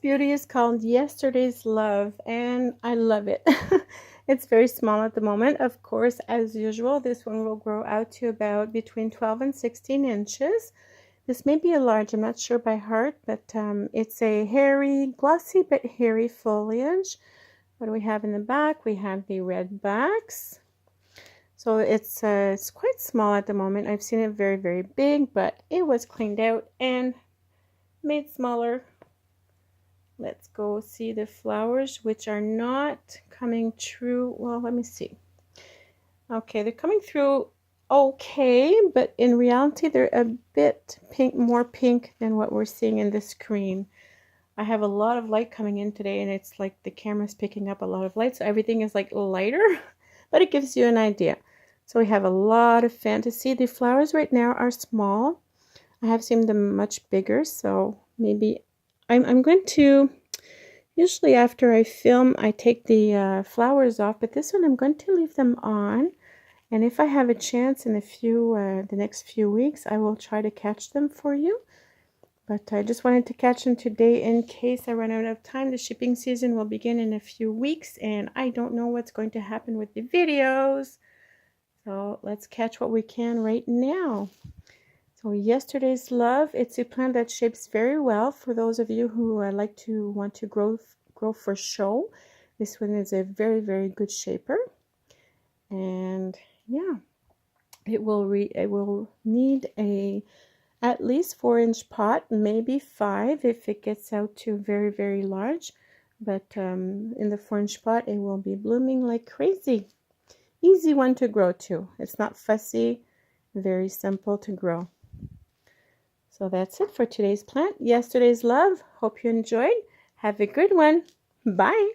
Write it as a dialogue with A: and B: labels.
A: beauty is called Yesterday's Love, and I love it. It's very small at the moment. Of course, as usual, this one will grow out to about between 12 and 16 inches. This may be a large, I'm not sure by heart, but it's a hairy, glossy but hairy foliage. What do we have in the back? We have the red backs. So it's quite small at the moment. I've seen it very, very big, but it was cleaned out and made smaller. Let's go see the flowers, which are not coming through. Well, let me see. Okay, they're coming through okay, but in reality, they're a bit pink, more pink than what we're seeing in the screen. I have a lot of light coming in today, and it's like the camera's picking up a lot of light, so everything is like lighter, but it gives you an idea. So we have a lot of fantasy. The flowers right now are small. I have seen them much bigger, so maybe I'm going to, usually after I film, I take the flowers off, but this one I'm going to leave them on. And if I have a chance in the next few weeks, I will try to catch them for you. But I just wanted to catch them today in case I run out of time. The shipping season will begin in a few weeks, and I don't know what's going to happen with the videos. So let's catch what we can right now. So Yesterday's Love, it's a plant that shapes very well for those of you who want to grow for show. This one is a very, very good shaper. And yeah, it will need at least 4-inch pot, maybe 5 if it gets out to very, very large. But in the 4-inch pot, it will be blooming like crazy. Easy one to grow too. It's not fussy, very simple to grow. So that's it for today's plant. Yesterday's Love. Hope you enjoyed. Have a good one. Bye.